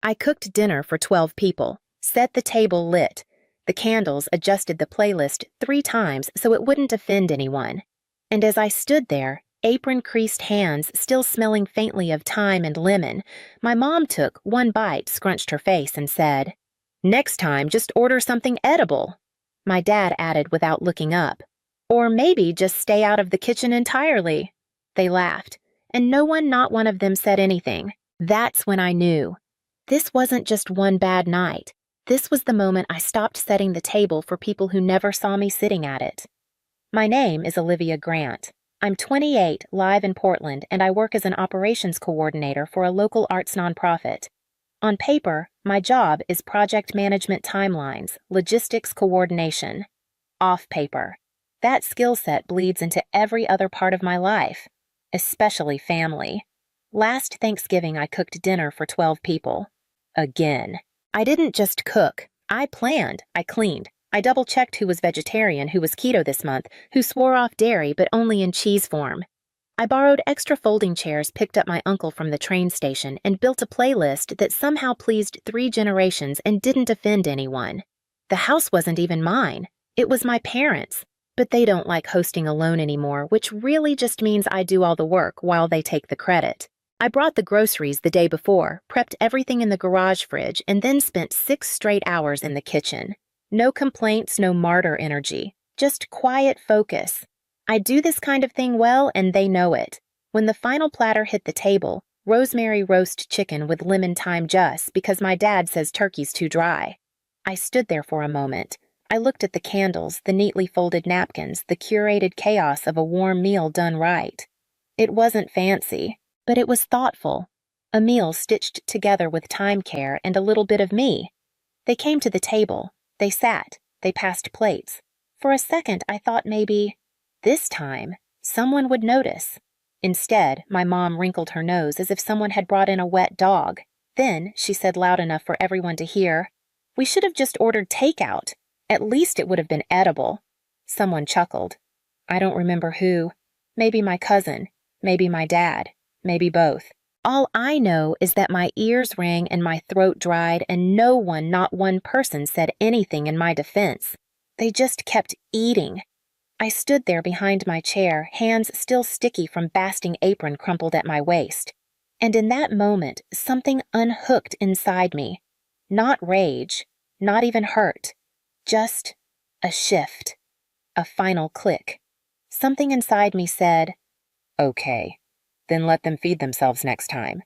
I cooked dinner for 12 people, set the table lit, the candles adjusted the playlist 3 times so it wouldn't offend anyone. And as I stood there, apron-creased hands still smelling faintly of thyme and lemon, my mom took one bite, scrunched her face, and said, "Next time, just order something edible." My dad added without looking up, "Or maybe just stay out of the kitchen entirely." They laughed, and not one of them said anything. That's when I knew. This wasn't just one bad night. This was the moment I stopped setting the table for people who never saw me sitting at it. My name is Olivia Grant. I'm 28, live in Portland, and I work as an operations coordinator for a local arts nonprofit. On paper, my job is project management timelines, logistics coordination. Off paper, that skill set bleeds into every other part of my life, especially family. Last Thanksgiving, I cooked dinner for 12 people. Again. I didn't just cook. I planned. I cleaned. I double-checked who was vegetarian, who was keto this month, who swore off dairy but only in cheese form. I borrowed extra folding chairs picked up my uncle from the train station and built a playlist that somehow pleased 3 generations and didn't offend anyone. The house wasn't even mine. It was my parents'. But they don't like hosting alone anymore, which really just means I do all the work while they take the credit. I brought the groceries the day before, prepped everything in the garage fridge, and then spent 6 straight hours in the kitchen. No complaints, no martyr energy. Just quiet focus. I do this kind of thing well, and they know it. When the final platter hit the table, rosemary roast chicken with lemon thyme just because my dad says turkey's too dry. I stood there for a moment. I looked at the candles, the neatly folded napkins, the curated chaos of a warm meal done right. It wasn't fancy, but it was thoughtful. A meal stitched together with time care and a little bit of me. They came to the table. They sat. They passed plates. For a second, I thought maybe, this time, someone would notice. Instead, my mom wrinkled her nose as if someone had brought in a wet dog. Then, she said loud enough for everyone to hear, "We should have just ordered takeout. At least it would have been edible." Someone chuckled. I don't remember who. Maybe my cousin. Maybe my dad. Maybe both. All I know is that my ears rang and my throat dried and no one, not one person, said anything in my defense. They just kept eating. I stood there behind my chair, hands still sticky from basting apron crumpled at my waist. And in that moment, something unhooked inside me. Not rage, not even hurt. Just a shift. A final click. Something inside me said, "Okay, then let them feed themselves next time."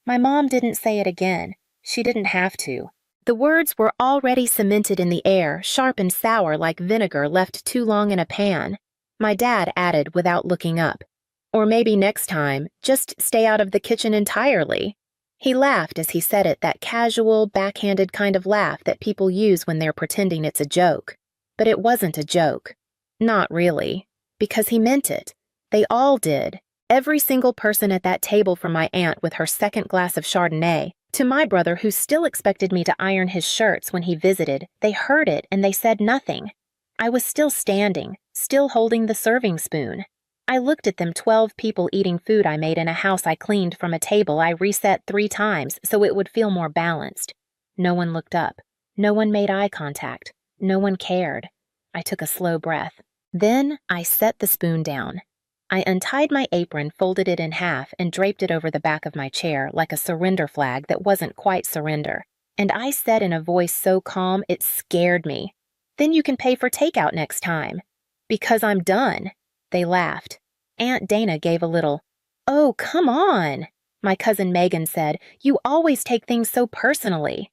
My mom didn't say it again. She didn't have to. The words were already cemented in the air, sharp and sour like vinegar left too long in a pan. My dad added without looking up, "Or maybe next time, just stay out of the kitchen entirely." He laughed as he said it, that casual, backhanded kind of laugh that people use when they're pretending it's a joke. But it wasn't a joke. Not really. Because he meant it. They all did. Every single person at that table, from my aunt with her second glass of Chardonnay to my brother who still expected me to iron his shirts when he visited, they heard it and they said nothing. I was still standing, still holding the serving spoon. I looked at them, 12 people eating food I made in a house I cleaned from a table I reset 3 times so it would feel more balanced. No one looked up. No one made eye contact. No one cared. I took a slow breath. Then I set the spoon down. I untied my apron, folded it in half, and draped it over the back of my chair like a surrender flag that wasn't quite surrender. And I said in a voice so calm it scared me, "Then you can pay for takeout next time." "Because I'm done." They laughed. Aunt Dana gave a little, "Oh, come on." My cousin Megan said, "You always take things so personally."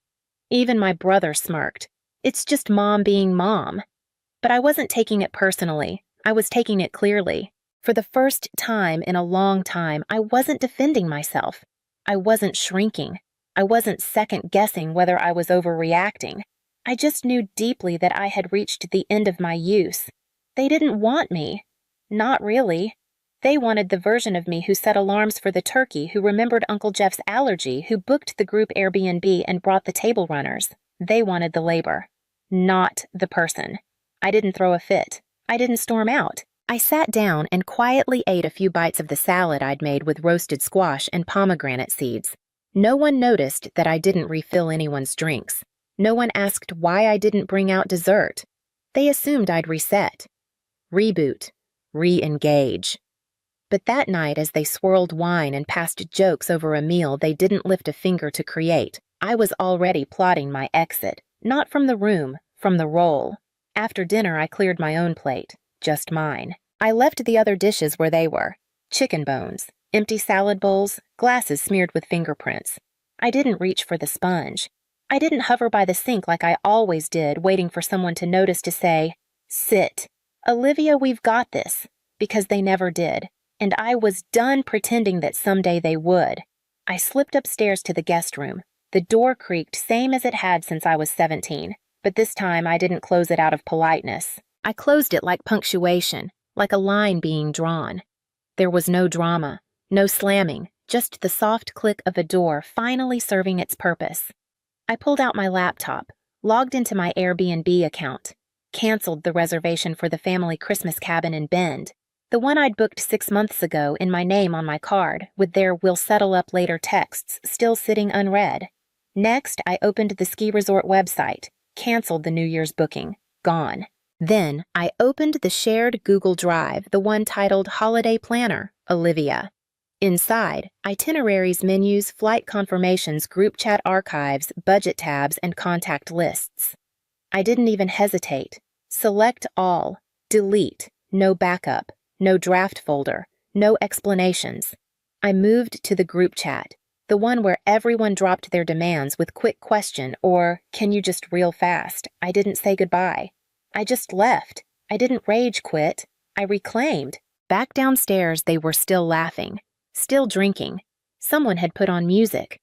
Even my brother smirked. It's just mom being mom. But I wasn't taking it personally. I was taking it clearly. For the first time in a long time, I wasn't defending myself. I wasn't shrinking. I wasn't second-guessing whether I was overreacting. I just knew deeply that I had reached the end of my use. They didn't want me. Not really. They wanted the version of me who set alarms for the turkey, who remembered Uncle Jeff's allergy, who booked the group Airbnb and brought the table runners. They wanted the labor, not the person. I didn't throw a fit. I didn't storm out. I sat down and quietly ate a few bites of the salad I'd made with roasted squash and pomegranate seeds. No one noticed that I didn't refill anyone's drinks. No one asked why I didn't bring out dessert. They assumed I'd reset. Reboot. Re-engage. But that night, as they swirled wine and passed jokes over a meal they didn't lift a finger to create, I was already plotting my exit, not from the room, from the role. After dinner, I cleared my own plate, just mine. I left the other dishes where they were. Chicken bones, empty salad bowls, glasses smeared with fingerprints. I didn't reach for the sponge. I didn't hover by the sink like I always did, waiting for someone to notice to say, "Sit. Olivia, we've got this," because they never did. And I was done pretending that someday they would. I slipped upstairs to the guest room. The door creaked same as it had since I was 17, but this time I didn't close it out of politeness. I closed it like punctuation, like a line being drawn. There was no drama, no slamming, just the soft click of a door finally serving its purpose. I pulled out my laptop, logged into my Airbnb account, canceled the reservation for the family Christmas cabin in Bend, the one I'd booked 6 months ago in my name on my card, with their "we'll settle up later" texts still sitting unread. Next, I opened the ski resort website, canceled the New Year's booking, gone. Then, I opened the shared Google Drive, the one titled Holiday Planner, Olivia. Inside, itineraries, menus, flight confirmations, group chat archives, budget tabs, and contact lists. I didn't even hesitate. Select all, delete, no backup. No draft folder, no explanations. I moved to the group chat, the one where everyone dropped their demands with quick question or, "Can you just real fast?" I didn't say goodbye. I just left. I didn't rage quit. I reclaimed. Back downstairs, they were still laughing, still drinking. Someone had put on music.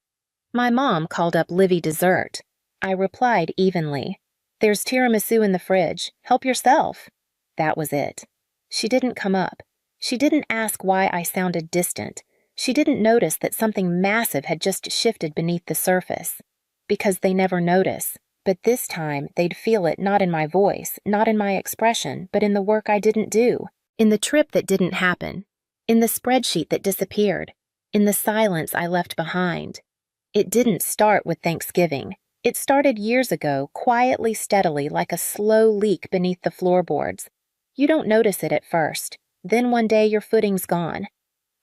My mom called up Livy dessert. I replied evenly, "There's tiramisu in the fridge. Help yourself." That was it. She didn't come up. She didn't ask why I sounded distant. She didn't notice that something massive had just shifted beneath the surface. Because they never notice. But this time, they'd feel it not in my voice, not in my expression, but in the work I didn't do. In the trip that didn't happen. In the spreadsheet that disappeared. In the silence I left behind. It didn't start with Thanksgiving. It started years ago, quietly, steadily, like a slow leak beneath the floorboards. You don't notice it at first. Then one day your footing's gone.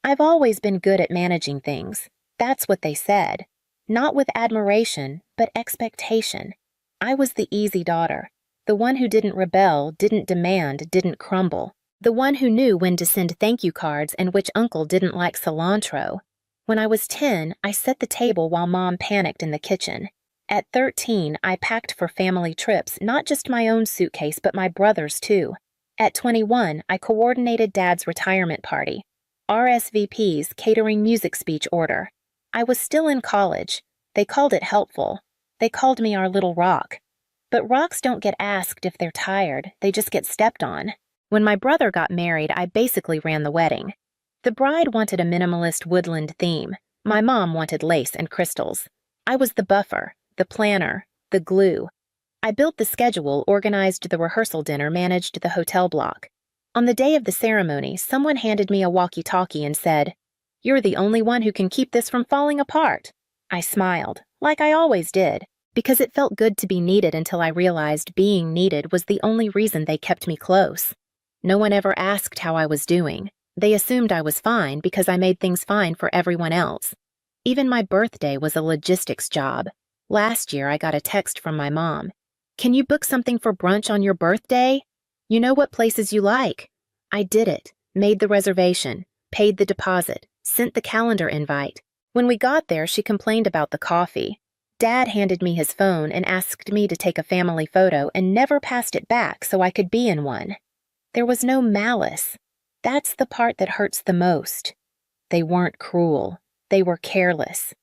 I've always been good at managing things. That's what they said. Not with admiration, but expectation. I was the easy daughter. The one who didn't rebel, didn't demand, didn't crumble. The one who knew when to send thank you cards and which uncle didn't like cilantro. When I was 10, I set the table while Mom panicked in the kitchen. At 13, I packed for family trips, not just my own suitcase, but my brother's too. At 21, I coordinated Dad's retirement party, RSVPs, catering, music speech order. I was still in college. They called it helpful. They called me our little rock. But rocks don't get asked if they're tired, they just get stepped on. When my brother got married, I basically ran the wedding. The bride wanted a minimalist woodland theme. My mom wanted lace and crystals. I was the buffer, the planner, the glue. I built the schedule, organized the rehearsal dinner, managed the hotel block. On the day of the ceremony, someone handed me a walkie-talkie and said, "You're the only one who can keep this from falling apart." I smiled, like I always did, because it felt good to be needed until I realized being needed was the only reason they kept me close. No one ever asked how I was doing. They assumed I was fine because I made things fine for everyone else. Even my birthday was a logistics job. Last year, I got a text from my mom. "Can you book something for brunch on your birthday? You know what places you like." I did it, made the reservation, paid the deposit, sent the calendar invite. When we got there, she complained about the coffee. Dad handed me his phone and asked me to take a family photo and never passed it back so I could be in one. There was no malice. That's the part that hurts the most. They weren't cruel. They were careless.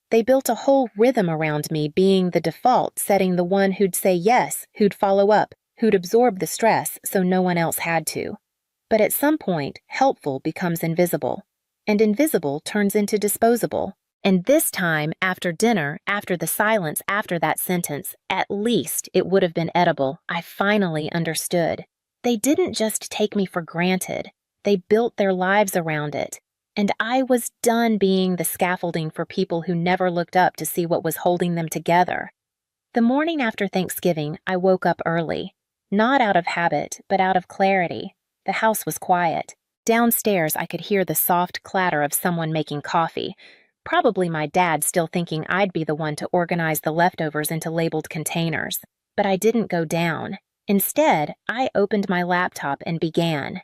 They built a whole rhythm around me being the default, setting the one who'd say yes, who'd follow up, who'd absorb the stress so no one else had to. But at some point, helpful becomes invisible, and invisible turns into disposable. And this time, after dinner, after the silence after that sentence, at least it would have been edible. I finally understood. They didn't just take me for granted. They built their lives around it. And I was done being the scaffolding for people who never looked up to see what was holding them together. The morning after Thanksgiving, I woke up early. Not out of habit, but out of clarity. The house was quiet. Downstairs, I could hear the soft clatter of someone making coffee. Probably my dad still thinking I'd be the one to organize the leftovers into labeled containers. But I didn't go down. Instead, I opened my laptop and began.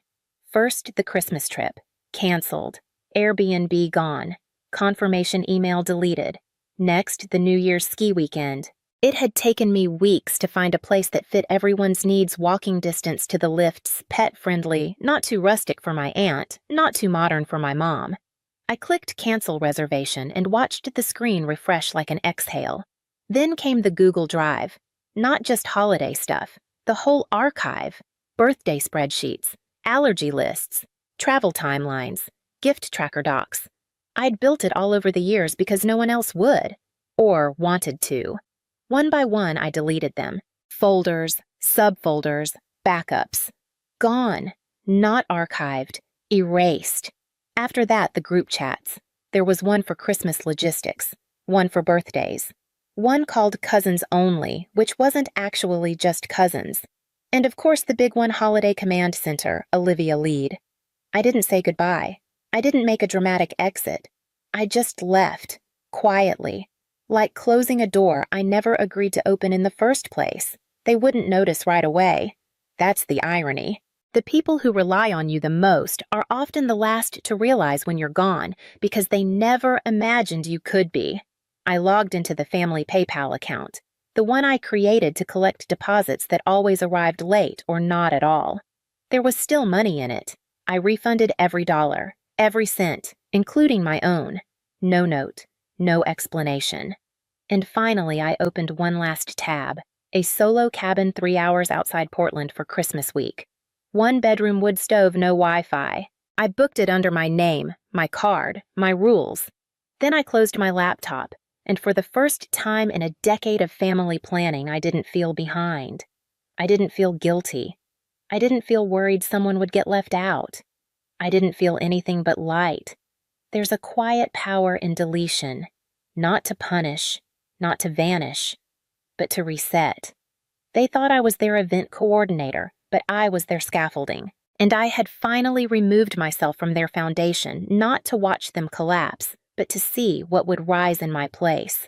First, the Christmas trip. Canceled. Airbnb gone. Confirmation email deleted. Next, the New Year's ski weekend. It had taken me weeks to find a place that fit everyone's needs, walking distance to the lifts, pet-friendly, not too rustic for my aunt, not too modern for my mom. I clicked cancel reservation and watched the screen refresh like an exhale. Then came the Google Drive. Not just holiday stuff, the whole archive. Birthday spreadsheets, allergy lists, travel timelines, gift tracker docs. I'd built it all over the years because no one else would, or wanted to. One by one, I deleted them. Folders, subfolders, backups. Gone. Not archived. Erased. After that, the group chats. There was one for Christmas logistics, one for birthdays, one called Cousins Only, which wasn't actually just cousins, and of course the big one, Holiday Command Center, Olivia lead. I didn't say goodbye. I didn't make a dramatic exit. I just left, quietly. Like closing a door I never agreed to open in the first place. They wouldn't notice right away. That's the irony. The people who rely on you the most are often the last to realize when you're gone because they never imagined you could be. I logged into the family PayPal account, the one I created to collect deposits that always arrived late or not at all. There was still money in it. I refunded every dollar, every cent, including my own. No note, no explanation. And finally, I opened one last tab, a solo cabin 3 hours outside Portland for Christmas week. 1-bedroom wood stove, no Wi-Fi. I booked it under my name, my card, my rules. Then I closed my laptop, and for the first time in a decade of family planning, I didn't feel behind. I didn't feel guilty. I didn't feel worried someone would get left out. I didn't feel anything but light. There's a quiet power in deletion, not to punish, not to vanish, but to reset. They thought I was their event coordinator, but I was their scaffolding, and I had finally removed myself from their foundation, not to watch them collapse, but to see what would rise in my place.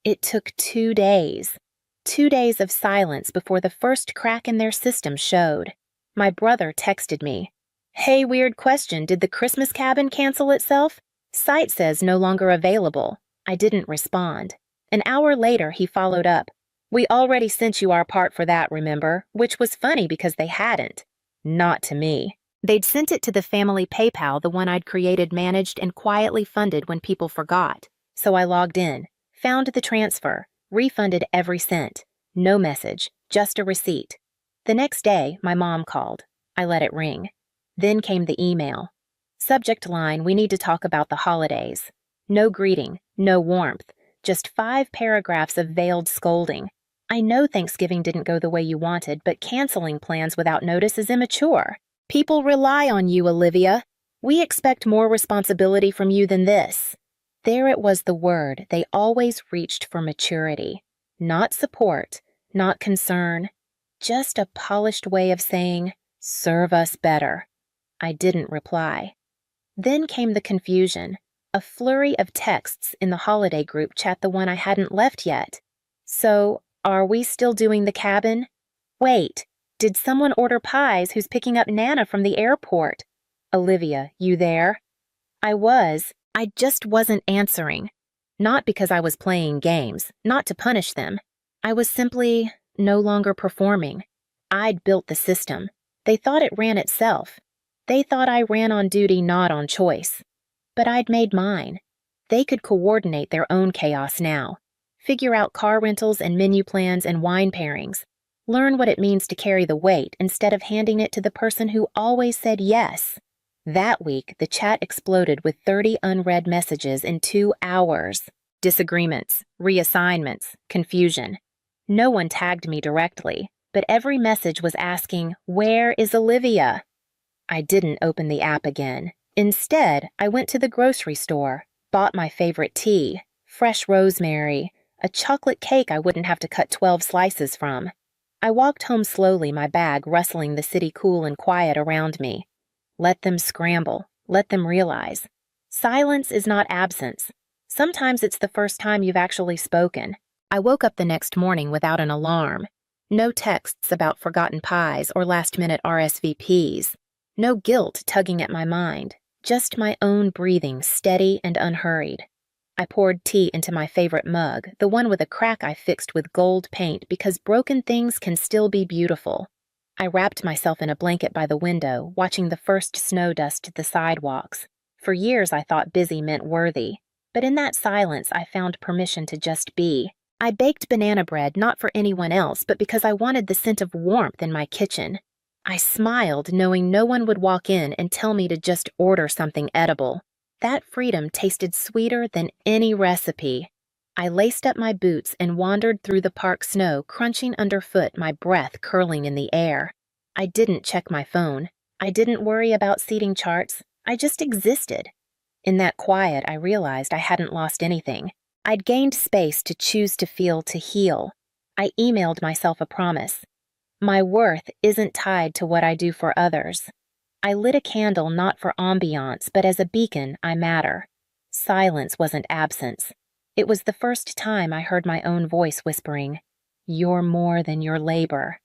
It took 2 days. 2 days of silence before the first crack in their system showed. My brother texted me, "Hey, weird question, did the Christmas cabin cancel itself? Site says no longer available." I didn't respond. An hour later, he followed up, "We already sent you our part for that, remember?" Which was funny because they hadn't. Not to me. They'd sent it to the family PayPal, the one I'd created, managed, and quietly funded when people forgot. So I logged in, found the transfer, refunded every cent. No message, just a receipt. The next day, my mom called. I let it ring. Then came the email. Subject line, "We need to talk about the holidays." No greeting, no warmth, just 5 paragraphs of veiled scolding. I know Thanksgiving didn't go the way you wanted, but canceling plans without notice is immature. People rely on you, Olivia. We expect more responsibility from you than this. There it was, the word they always reached for: maturity. Not support, not concern. Just a polished way of saying, serve us better. I didn't reply. Then came the confusion. A flurry of texts in the holiday group chat, the one I hadn't left yet. So, are we still doing the cabin? Wait, did someone order pies who's picking up Nana from the airport? Olivia, you there? I was. I just wasn't answering. Not because I was playing games, not to punish them. I was simply no longer performing. I'd built the system. They thought it ran itself. They thought I ran on duty, not on choice. But I'd made mine. They could coordinate their own chaos now. Figure out car rentals and menu plans and wine pairings. Learn what it means to carry the weight instead of handing it to the person who always said yes. That week, the chat exploded with 30 unread messages in 2 hours. Disagreements, reassignments, confusion. No one tagged me directly, but every message was asking, "Where is Olivia?" I didn't open the app again. Instead, I went to the grocery store, bought my favorite tea, fresh rosemary, a chocolate cake I wouldn't have to cut 12 slices from. I walked home slowly, my bag rustling, the city cool and quiet around me. Let them scramble. Let them realize. Silence is not absence. Sometimes it's the first time you've actually spoken. I woke up the next morning without an alarm. No texts about forgotten pies or last-minute RSVPs. No guilt tugging at my mind. Just my own breathing, steady and unhurried. I poured tea into my favorite mug, the one with a crack I fixed with gold paint because broken things can still be beautiful. I wrapped myself in a blanket by the window, watching the first snow dust the sidewalks. For years I thought busy meant worthy, but in that silence I found permission to just be. I baked banana bread not for anyone else, but because I wanted the scent of warmth in my kitchen. I smiled, knowing no one would walk in and tell me to just order something edible. That freedom tasted sweeter than any recipe. I laced up my boots and wandered through the park snow, crunching underfoot, my breath curling in the air. I didn't check my phone. I didn't worry about seating charts. I just existed. In that quiet, I realized I hadn't lost anything. I'd gained space to choose to feel, to heal. I emailed myself a promise. My worth isn't tied to what I do for others. I lit a candle not for ambiance, but as a beacon, I matter. Silence wasn't absence. It was the first time I heard my own voice whispering, "You're more than your labor."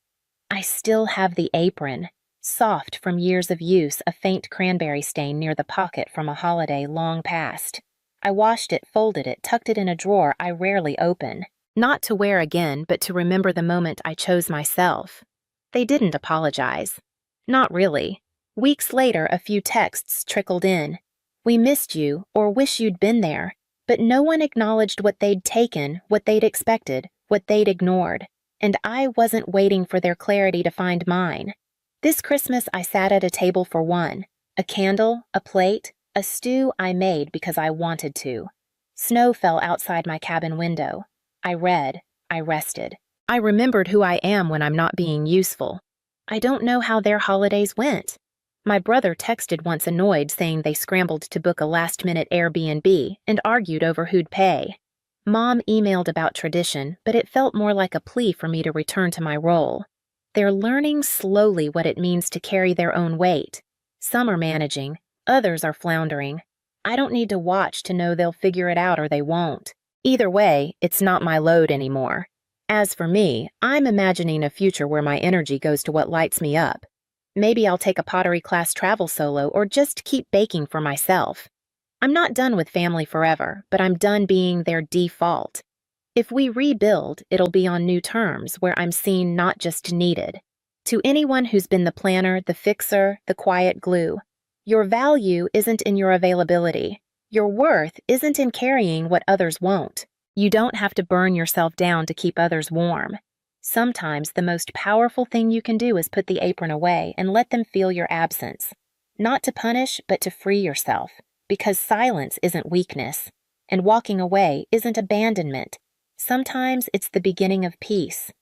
I still have the apron, soft from years of use, a faint cranberry stain near the pocket from a holiday long past. I washed it, folded it, tucked it in a drawer I rarely open. Not to wear again, but to remember the moment I chose myself. They didn't apologize. Not really. Weeks later, a few texts trickled in. "We missed you," or "wish you'd been there," but no one acknowledged what they'd taken, what they'd expected, what they'd ignored. And I wasn't waiting for their clarity to find mine. This Christmas, I sat at a table for one. A candle, a plate, a stew I made because I wanted to. Snow fell outside my cabin window. I read. I rested. I remembered who I am when I'm not being useful. I don't know how their holidays went. My brother texted once annoyed, saying they scrambled to book a last-minute Airbnb and argued over who'd pay. Mom emailed about tradition, but it felt more like a plea for me to return to my role. They're learning slowly what it means to carry their own weight. Some are managing, others are floundering. I don't need to watch to know they'll figure it out or they won't. Either way, it's not my load anymore. As for me, I'm imagining a future where my energy goes to what lights me up. Maybe I'll take a pottery class, travel solo, or just keep baking for myself. I'm not done with family forever, but I'm done being their default. If we rebuild, it'll be on new terms, where I'm seen, not just needed. To anyone who's been the planner, the fixer, the quiet glue, your value isn't in your availability. Your worth isn't in carrying what others won't. You don't have to burn yourself down to keep others warm. Sometimes the most powerful thing you can do is put the apron away and let them feel your absence. Not to punish, but to free yourself. Because silence isn't weakness, and walking away isn't abandonment. Sometimes it's the beginning of peace.